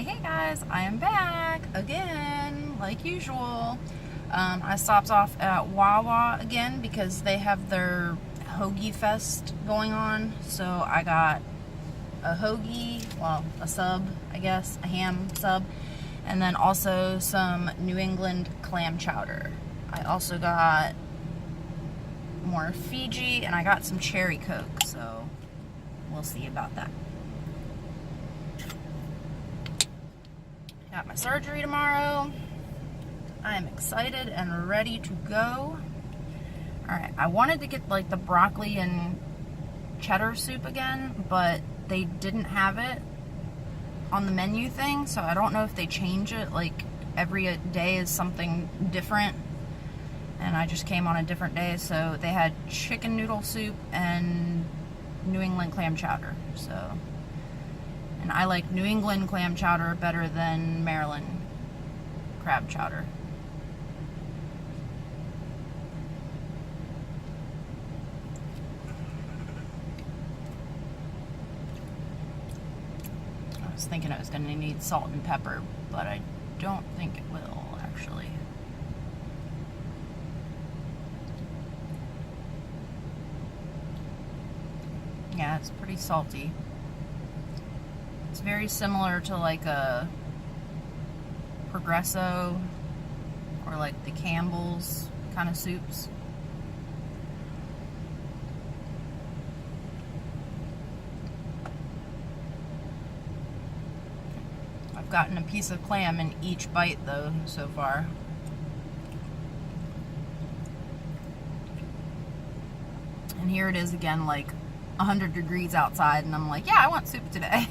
Hey guys, I am back again, like usual. I stopped off at WaWa again because they have their Hoagiefest going on. So I got a hoagie, well, a sub, I guess, a ham sub, and then also some New England clam chowder. I also got more Fiji, and I got some cherry Coke, so we'll see about that. Got my surgery tomorrow. I'm excited and ready to go. Alright, I wanted to get like the broccoli and cheddar soup again, but they didn't have it on the menu thing, so I don't know if they change it, like every day is something different, and I just came on a different day, so they had chicken noodle soup and New England clam chowder, so... And I like New England clam chowder better than Maryland crab chowder. I was thinking I was going to need salt and pepper, but I don't think it will, actually. Yeah, it's pretty salty. It's very similar to like a Progresso or like the Campbell's kind of soups. I've gotten a piece of clam in each bite though so far. And here it is again, like 100 degrees outside, and I'm like, yeah, I want soup today.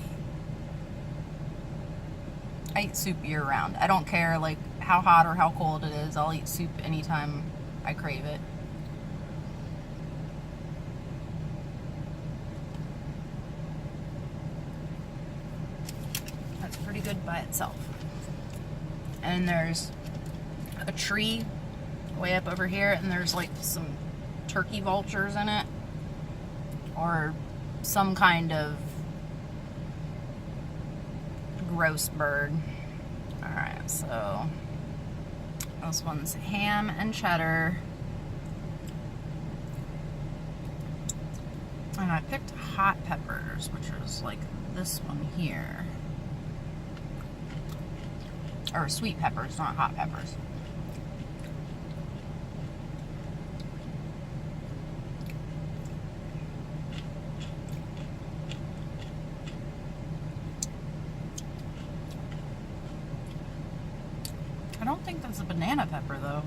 I eat soup year round. I don't care like how hot or how cold it is. I'll eat soup anytime I crave it. That's pretty good by itself. And there's a tree way up over here, and there's like some turkey vultures in it, or some kind of gross bird. Alright, so this one's ham and cheddar. And I picked hot peppers, which is like this one here. Or sweet peppers, not hot peppers. I don't think that's a banana pepper though.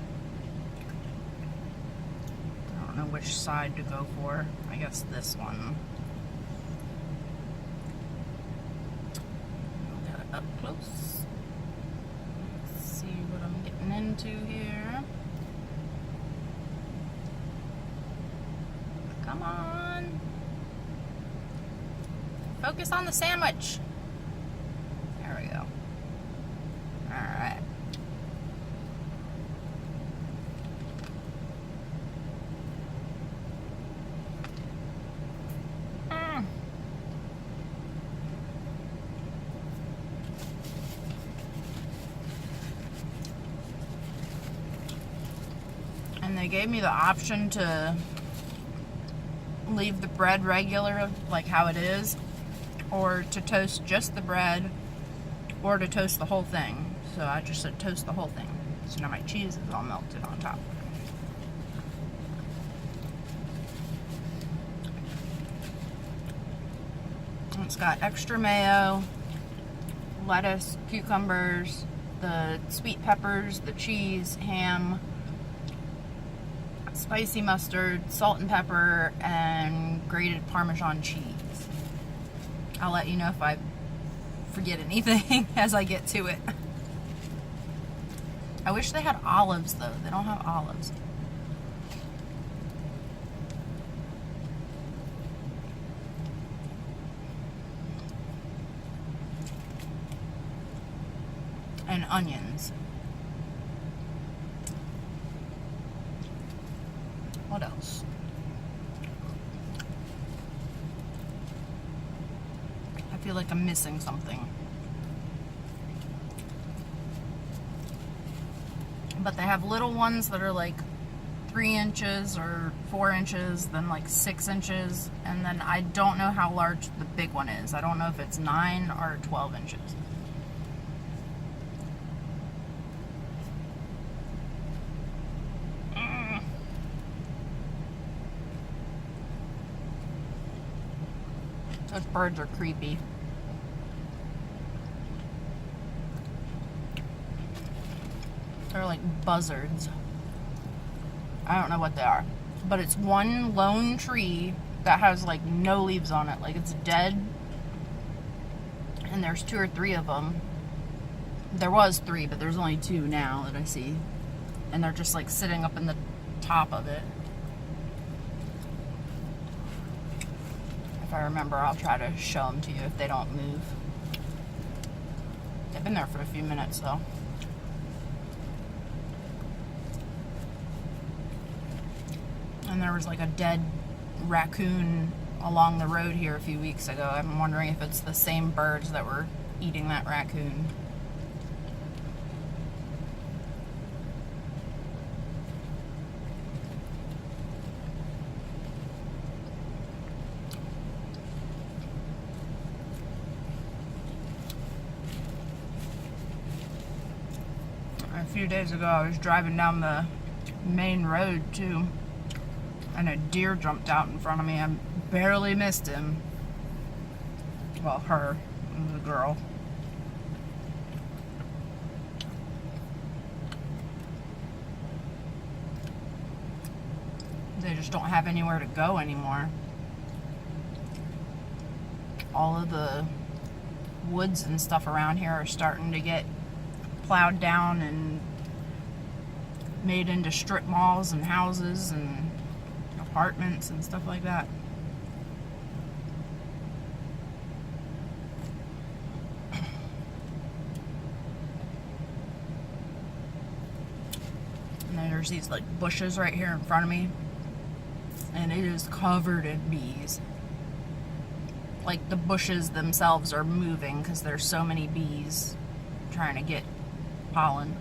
I don't know which side to go for. I guess this one. I'll get it up close. Let's see what I'm getting into here. Come on. Focus on the sandwich. There we go. Alright. And they gave me the option to leave the bread regular, like how it is, or to toast just the bread, or to toast the whole thing. So I just said toast the whole thing. So now my cheese is all melted on top. And it's got extra mayo, lettuce, cucumbers, the sweet peppers, the cheese, ham, spicy mustard, salt and pepper, and grated Parmesan cheese. I'll let you know if I forget anything as I get to it. I wish they had olives though. They don't have olives. And onions. What else? feel like I'm missing something. But they have little ones that are like 3 inches or 4 inches, then like 6 inches, and then I don't know how large the big one is. I don't know if it's 9 or 12 inches. Those birds are creepy. They're like buzzards. I don't know what they are. But it's one lone tree that has like no leaves on it. Like it's dead. And there's 2 or 3 of them. There was 3, but there's only 2 now that I see. And they're just like sitting up in the top of it. If I remember, I'll try to show them to you if they don't move. They've been there for a few minutes though. And there was like a dead raccoon along the road here a few weeks ago. I'm wondering if it's the same birds that were eating that raccoon. A few days ago, I was driving down the main road too, and a deer jumped out in front of me. I barely missed him. Well, her, the girl. They just don't have anywhere to go anymore. All of the woods and stuff around here are starting to get plowed down and made into strip malls and houses and apartments and stuff like that. And then there's these like bushes right here in front of me, and it is covered in bees. Like the bushes themselves are moving because there's so many bees trying to get pollen.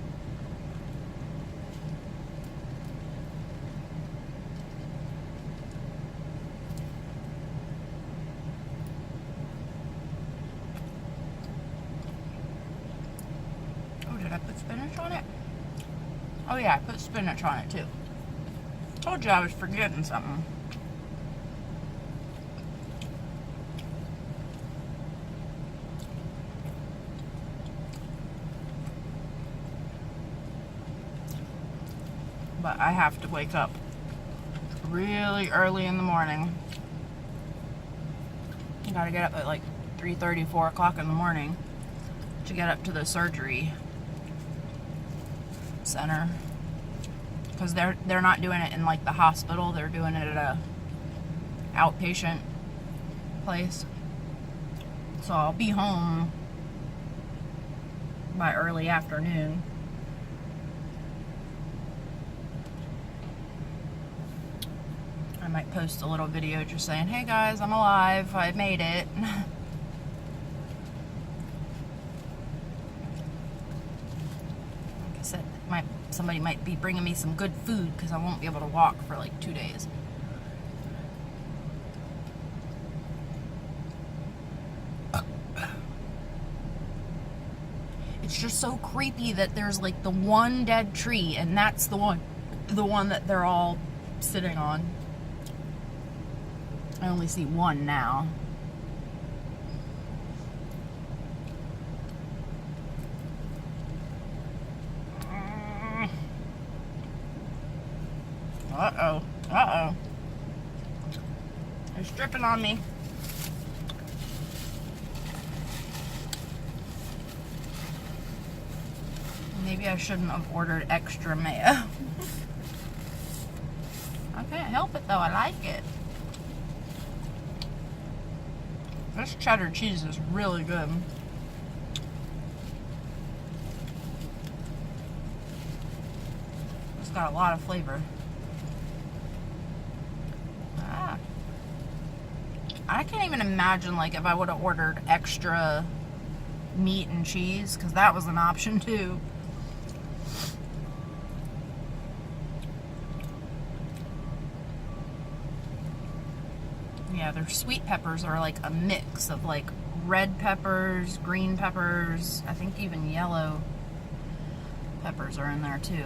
Oh, did I put spinach on it? Oh yeah, I put spinach on it too. Told you I was forgetting something. But I have to wake up really early in the morning. I gotta get up at like 3:30, 4 o'clock in the morning to get up to the surgery center. Because they're not doing it in like the hospital, they're doing it at a outpatient place. So I'll be home by early afternoon. I might post a little video just saying, hey guys, I'm alive, I made it. Like I said, somebody might be bringing me some good food because I won't be able to walk for like 2 days. It's just so creepy that there's like the one dead tree, and that's the one that they're all sitting on. I only see one now. Uh-oh. Uh-oh. They're stripping on me. Maybe I shouldn't have ordered extra mayo. I can't help it though, I like it. This cheddar cheese is really good. It's got a lot of flavor. I can't even imagine like if I would have ordered extra meat and cheese, because that was an option too. Yeah, their sweet peppers are like a mix of like red peppers, green peppers, I think even yellow peppers are in there too.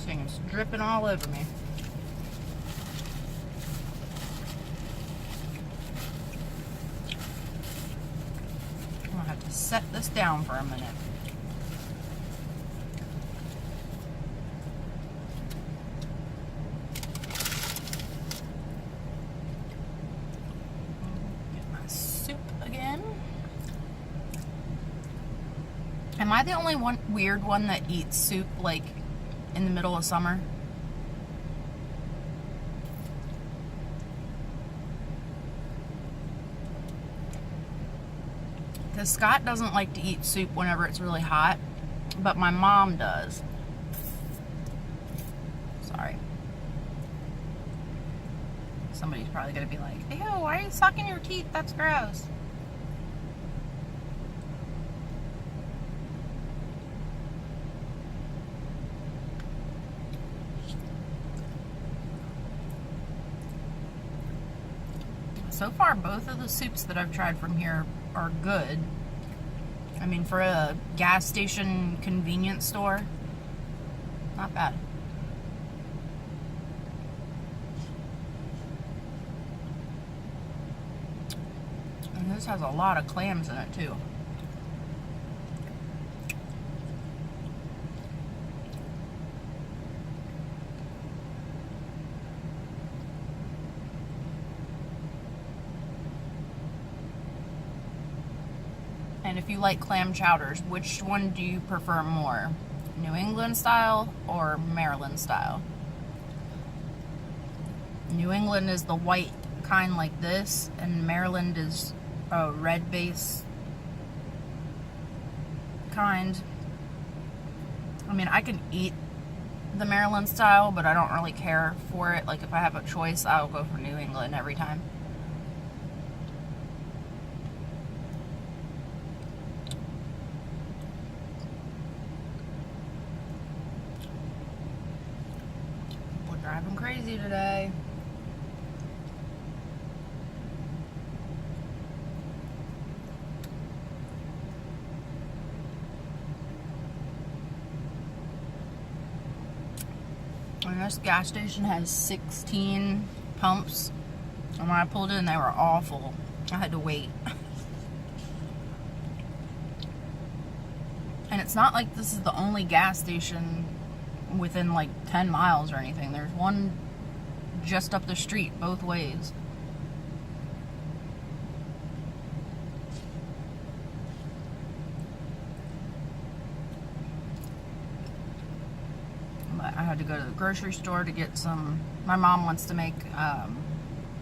It's dripping all over me. I'm gonna have to set this down for a minute. Get my soup again. Am I the only weird one that eats soup like in the middle of summer? Because Scott doesn't like to eat soup whenever it's really hot, but my mom does. Sorry. Somebody's probably going to be like, ew, why are you sucking your teeth? That's gross. So far, both of the soups that I've tried from here are good. I mean, for a gas station convenience store, not bad. And this has a lot of clams in it too. And if you like clam chowders, which one do you prefer more? New England style or Maryland style? New England is the white kind like this, and Maryland is a red base kind. I mean, I can eat the Maryland style, but I don't really care for it. Like, if I have a choice, I'll go for New England every time. Driving crazy today. And this gas station has 16 pumps, and when I pulled in, they were all full. I had to wait. And it's not like this is the only gas station within like 10 miles or anything. There's one just up the street both ways. But I had to go to the grocery store to get some. My mom wants to make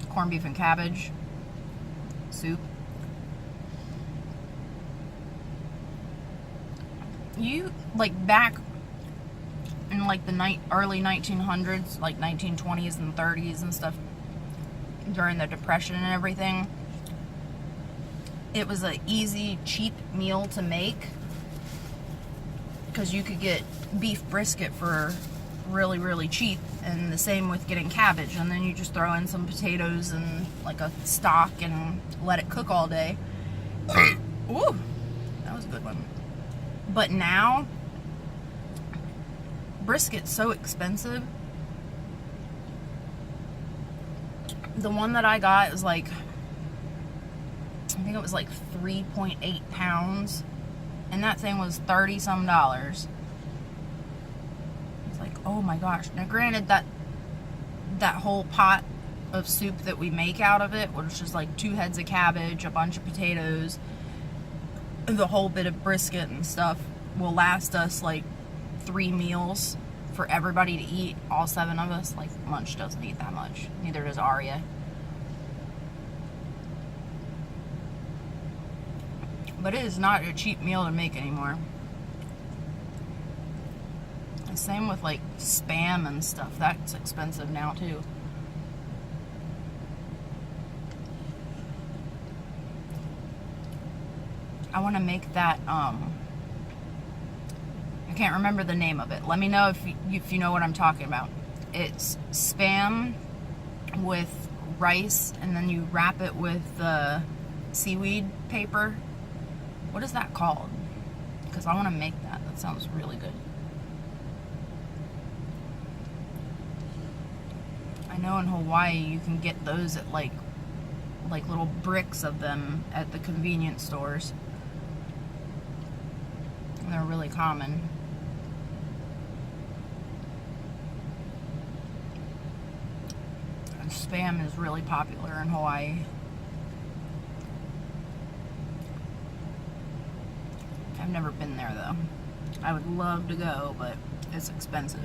corned beef and cabbage soup. You, like, back in like the early 1900s, like 1920s and 30s and stuff, during the Depression and everything, it was an easy, cheap meal to make because you could get beef brisket for really, really cheap, and the same with getting cabbage, and then you just throw in some potatoes and like a stock and let it cook all day. Ooh, that was a good one. But now brisket's so expensive. The one that I got is like, I think it was like 3.8 pounds, and that thing was $30 some. It's like, oh my gosh. Now granted, that whole pot of soup that we make out of it, which is like 2 heads of cabbage, a bunch of potatoes, the whole bit of brisket and stuff, will last us like 3 meals for everybody to eat, all 7 of us. Like, Munch doesn't eat that much. Neither does Arya. But it is not a cheap meal to make anymore. And same with like Spam and stuff. That's expensive now too. I want to make that, I can't remember the name of it. Let me know if you know what I'm talking about. It's Spam with rice, and then you wrap it with seaweed paper. What is that called? Because I want to make that. That sounds really good. I know in Hawaii you can get those at like little bricks of them at the convenience stores. And they're really common. And Spam is really popular in Hawaii. I've never been there though. I would love to go, but it's expensive.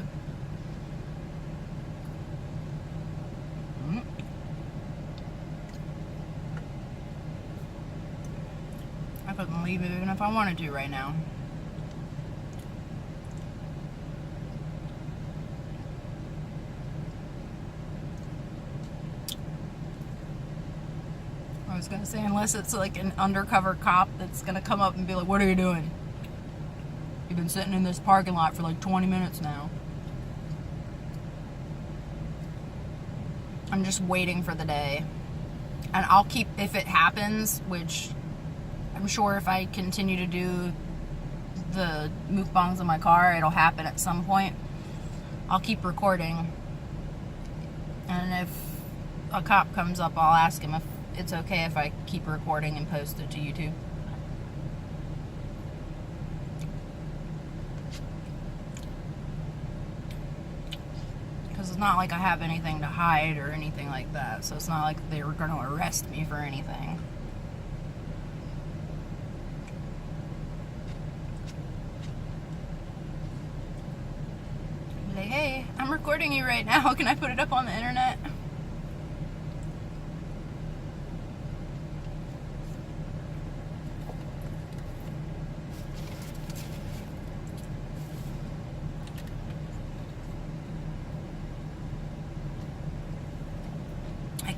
I couldn't leave it even if I wanted to right now. I was gonna say, unless it's like an undercover cop that's gonna come up and be like, "What are you doing? You've been sitting in this parking lot for like 20 minutes now." I'm just waiting for the day. And I'll keep, if it happens, which I'm sure if I continue to do the mukbangs in my car, it'll happen at some point. I'll keep recording. And if a cop comes up, I'll ask him if it's okay if I keep recording and post it to YouTube. Because it's not like I have anything to hide or anything like that. So it's not like they were going to arrest me for anything. Like, hey, I'm recording you right now. Can I put it up on the internet?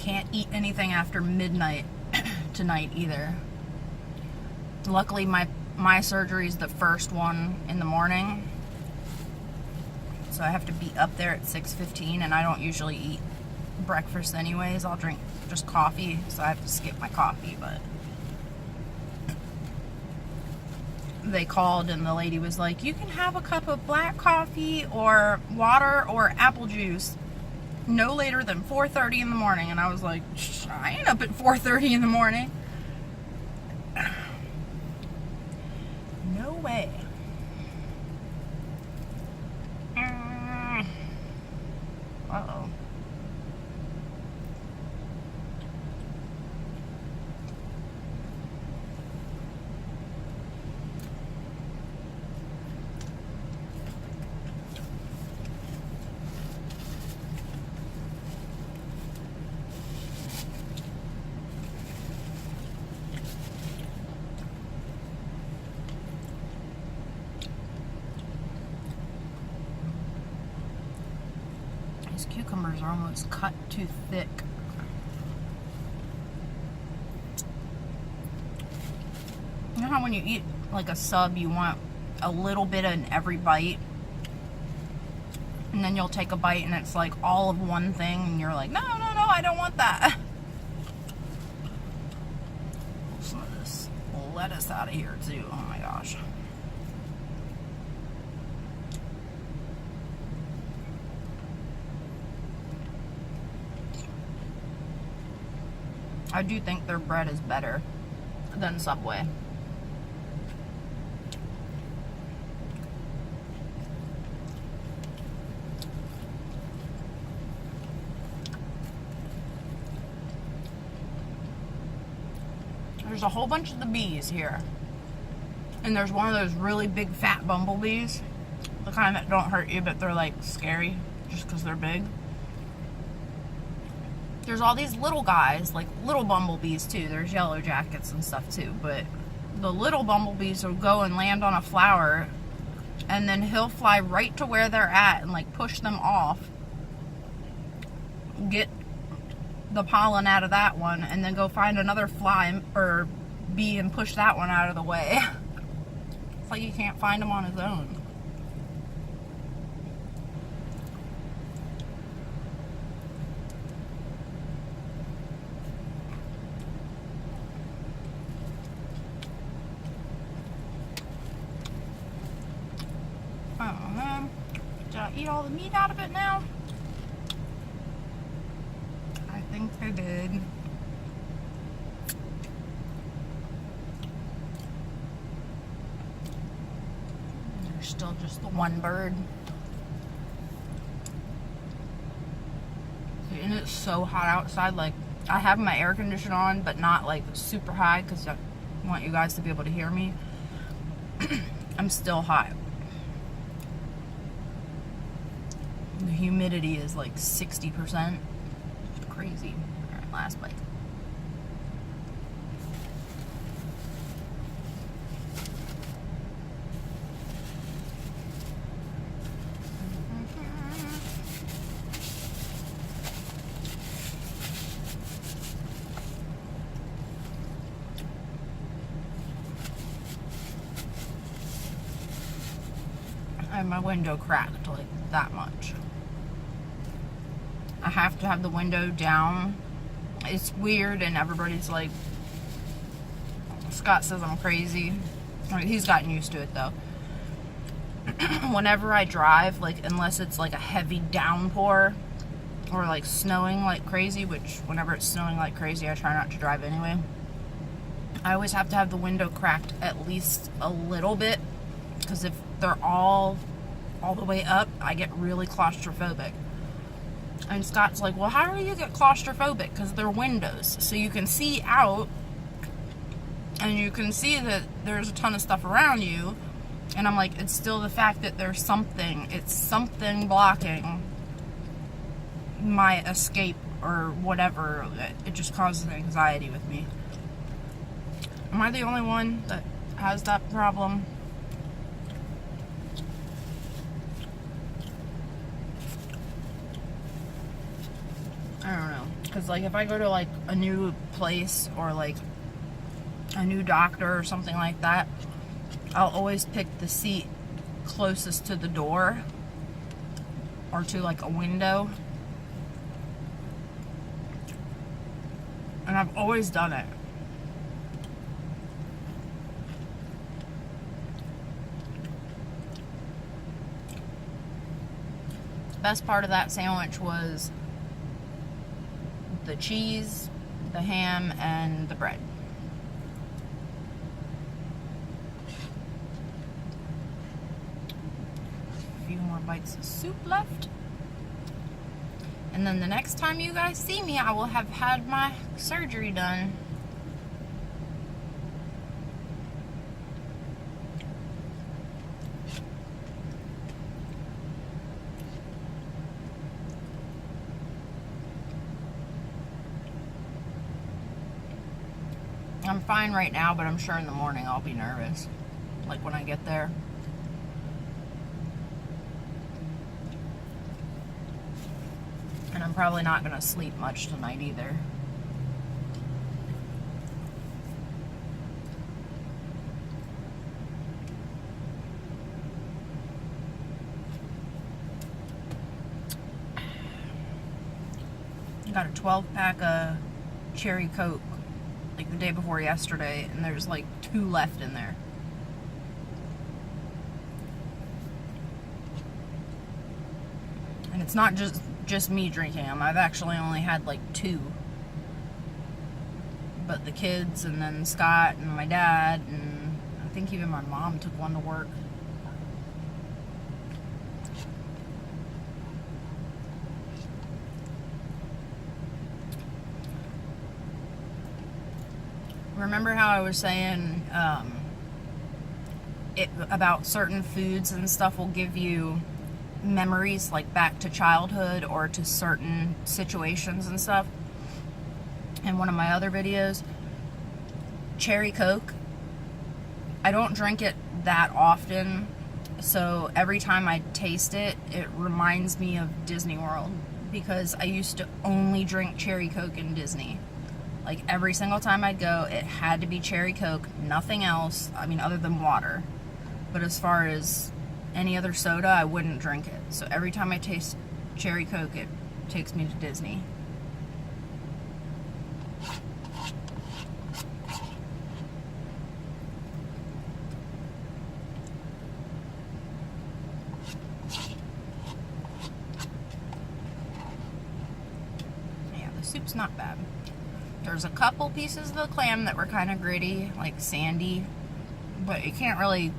Can't eat anything after midnight tonight either. Luckily my surgery is the first one in the morning, so I have to be up there at 6:15, and I don't usually eat breakfast anyways. I'll drink just coffee, so I have to skip my coffee. But they called and the lady was like, "You can have a cup of black coffee or water or apple juice no later than 4:30 in the morning." And I was like, I ain't up at 4:30 in the morning. No way. Uh-oh. These cucumbers are almost cut too thick. You know how when you eat like a sub, you want a little bit in every bite? And then you'll take a bite and it's like all of one thing, and you're like, no, I don't want that. Pull some of this lettuce out of here too. Oh my gosh. I do think their bread is better than Subway. There's a whole bunch of the bees here. And there's one of those really big fat bumblebees. The kind that don't hurt you, but they're like scary just because they're big. There's all these little guys, like little bumblebees too. There's yellow jackets and stuff too. But the little bumblebees will go and land on a flower, and then he'll fly right to where they're at and like push them off, get the pollen out of that one, and then go find another fly or be and push that one out of the way. It's like he can't find him on his own. Oh man, did I eat all the meat out of it now? I think I did. There's still just the one bird. And it's so hot outside. Like, I have my air conditioner on, but not like super high because I want you guys to be able to hear me. I'm still hot. The humidity is like 60%. Crazy. Alright, last bite. I have my window cracked like that much. I have to have the window down. It's weird, and everybody's like, Scott says I'm crazy. I mean, he's gotten used to it though. Whenever I drive, like, unless it's like a heavy downpour or like snowing like crazy, which whenever it's snowing like crazy I try not to drive anyway, I always have to have the window cracked at least a little bit, because if they're all the way up, I get really claustrophobic. And Scott's like, well, how do you get claustrophobic? Because they're windows, so you can see out and you can see that there's a ton of stuff around you. And I'm like, it's still the fact that there's something, it's something blocking my escape or whatever. It just causes anxiety with me. Am I the only one that has that problem? I don't know. Because, like, if I go to, like, a new place or, like, a new doctor or something like that, I'll always pick the seat closest to the door or to, like, a window. And I've always done it. The best part of that sandwich was the cheese, the ham, and the bread. A few more bites of soup left. And then the next time you guys see me, I will have had my surgery done. I'm fine right now, but I'm sure in the morning I'll be nervous, like when I get there. And I'm probably not going to sleep much tonight either. I got a 12-pack of cherry Coke like the day before yesterday, and there's like 2 left in there. And it's not just me drinking them. I've actually only had like 2. But the kids, and then Scott, and my dad, and I think even my mom took one to work. Remember how I was saying about certain foods and stuff will give you memories, like back to childhood or to certain situations and stuff? In one of my other videos, cherry Coke, I don't drink it that often, so every time I taste it, it reminds me of Disney World, because I used to only drink cherry Coke in Disney. Like every single time I'd go, it had to be cherry Coke, nothing else. I mean, other than water. But as far as any other soda, I wouldn't drink it. So every time I taste cherry Coke, it takes me to Disney. Yeah, the soup's not bad. There's a couple pieces of the clam that were kind of gritty, like sandy, but you can't really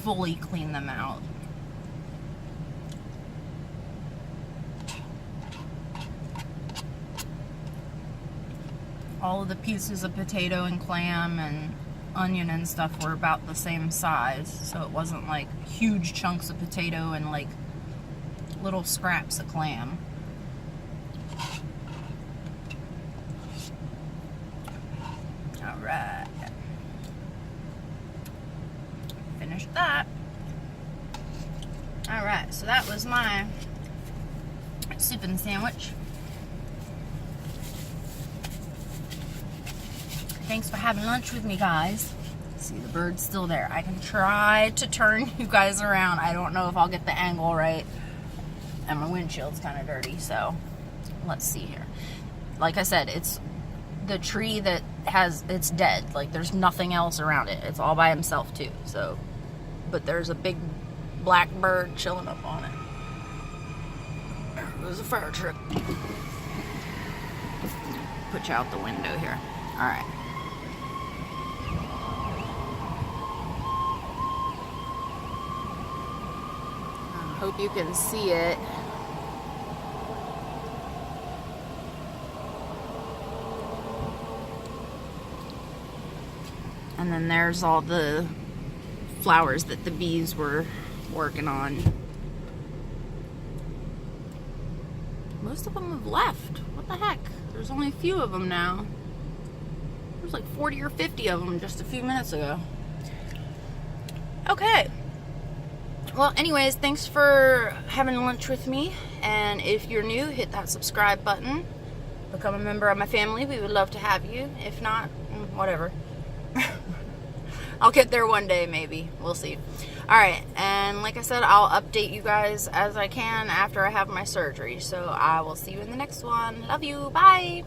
fully clean them out. All of the pieces of potato and clam and onion and stuff were about the same size, so it wasn't like huge chunks of potato and like little scraps of clam. Alright. Finished that. Alright, so that was my soup and sandwich. Thanks for having lunch with me, guys. See, the bird's still there. I can try to turn you guys around. I don't know if I'll get the angle right. And my windshield's kind of dirty, so let's see here. Like I said, it's the tree that it's dead. Like, there's nothing else around it. It's all by himself, too. So, but there's a big black bird chilling up on it. There's a fire truck. Put you out the window here. Alright. Hope you can see it. And then there's all the flowers that the bees were working on. Most of them have left. What the heck? There's only a few of them now. There's like 40 or 50 of them just a few minutes ago. Okay. Well, anyways, thanks for having lunch with me. And if you're new, hit that subscribe button. Become a member of my family. We would love to have you. If not, whatever. I'll get there one day, maybe. We'll see. Alright, and like I said, I'll update you guys as I can after I have my surgery. So I will see you in the next one. Love you. Bye.